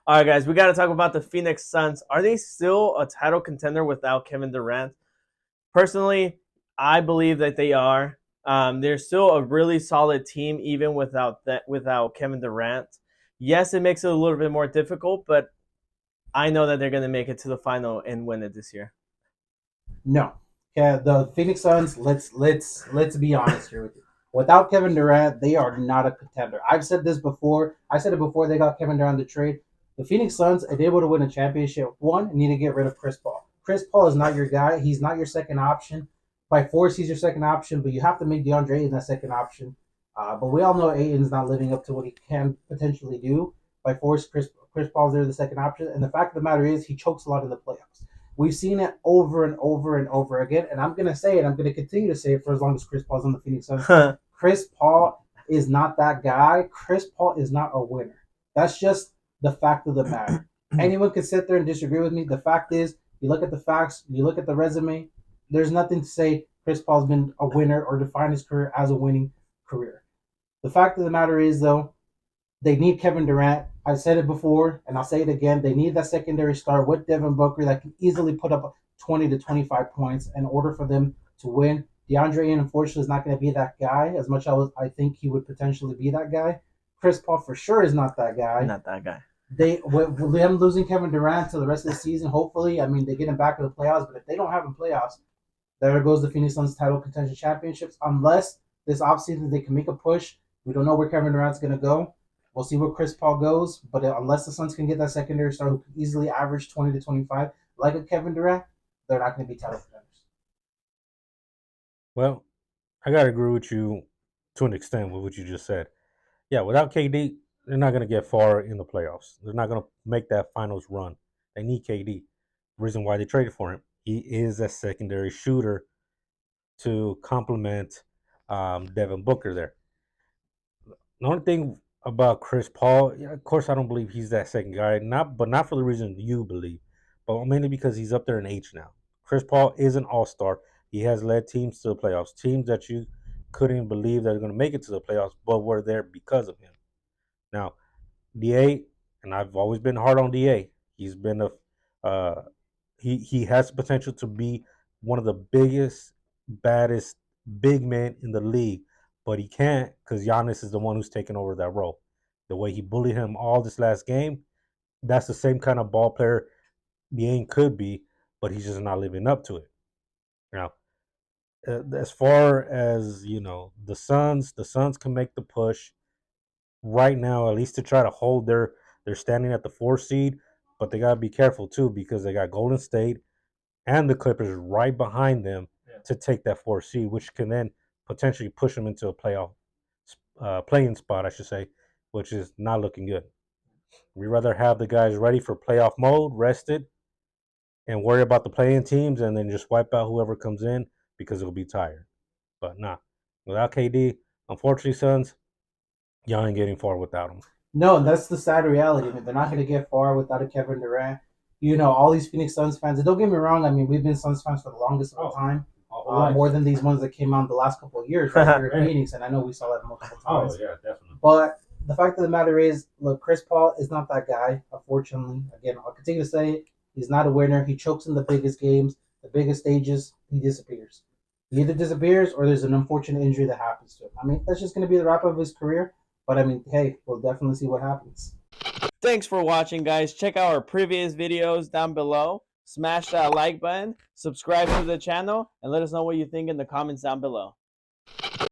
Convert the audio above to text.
All right, guys, we got to talk about the Phoenix Suns. Are they still a title contender without Kevin Durant? Personally, I believe that they are. They're still a really solid team even without Kevin Durant. Yes, it makes it a little bit more difficult, but I know that they're going to make it to the final and win it this year. No. Yeah, the Phoenix Suns, let's be honest here with you. Without Kevin Durant, they are not a contender. I've said this before. I said it before they got Kevin Durant to trade. The Phoenix Suns, if they were to win a championship, one, need to get rid of Chris Paul. Chris Paul is not your guy. He's not your second option. By force, he's your second option, but you have to make DeAndre Ayton that second option. But we all know Ayton's not living up to what he can potentially do. By force, Chris Paul's there the second option. And the fact of the matter is, he chokes a lot in the playoffs. We've seen it over and over and over again, and I'm gonna say it. I'm gonna continue to say it for as long as Chris Paul's on the Phoenix Suns. Chris Paul is not that guy. Chris Paul is not a winner. That's just the fact of the matter. Anyone can sit there and disagree with me. The fact is, you look at the facts, you look at the resume. There's nothing to say Chris Paul's been a winner or defined his career as a winning career. The fact of the matter is, though, they need Kevin Durant. I've said it before, and I'll say it again. They need that secondary star with Devin Booker that can easily put up 20 to 25 points in order for them to win. DeAndre Ayton, unfortunately, is not going to be that guy as much as I think he would potentially be that guy. Chris Paul for sure is not that guy. Not that guy. They with them losing Kevin Durant to the rest of the season, hopefully, I mean, they get him back to the playoffs. But if they don't have him playoffs, there goes the Phoenix Suns title contention championships. Unless this offseason they can make a push. We don't know where Kevin Durant's going to go. We'll see where Chris Paul goes, but unless the Suns can get that secondary star who can easily average 20 to 25, like a Kevin Durant, they're not going to be title contenders. Well, I gotta agree with you to an extent with what you just said. Yeah, without KD, they're not gonna get far in the playoffs. They're not gonna make that finals run. They need KD. Reason why they traded for him. He is a secondary shooter to complement Devin Booker there. The only thing about Chris Paul, yeah, of course, I don't believe he's that second guy. Not for the reason you believe, but mainly because he's up there in age now. Chris Paul is an all star. He has led teams to the playoffs, teams that you couldn't believe that are going to make it to the playoffs, but were there because of him. Now, Da, and I've always been hard on Da. He's been uh, he has the potential to be one of the biggest, baddest big men in the league, but he can't because Giannis is the one who's taking over that role. The way he bullied him all this last game, that's the same kind of ball player the could be, but he's just not living up to it. Now, as far as the Suns can make the push right now, at least to try to hold their standing at the 4 seed, but they gotta be careful too because they got Golden State and the Clippers right behind them to take that 4 seed, which can then potentially push them into a playoff playing spot, I should say, which is not looking good. We rather have the guys ready for playoff mode, rested, and worry about the playing teams, and then just wipe out whoever comes in because it'll be tired. But nah, without KD, unfortunately, Suns, y'all ain't getting far without him. No, that's the sad reality. I mean, they're not going to get far without a Kevin Durant. All these Phoenix Suns fans, and don't get me wrong, I mean, we've been Suns fans for the longest of time. More than these ones that came out in the last couple of years right here in Phoenix, and I know we saw that multiple times. Oh yeah, definitely. But the fact of the matter is, look, Chris Paul is not that guy. Unfortunately, again, I'll continue to say it. He's not a winner. He chokes in the biggest games, the biggest stages. He disappears. He either disappears or there's an unfortunate injury that happens to him. I mean, that's just going to be the wrap of his career. But I mean, hey, we'll definitely see what happens. Thanks for watching, guys. Check out our previous videos down below. Smash that like button, subscribe to the channel, and let us know what you think in the comments down below.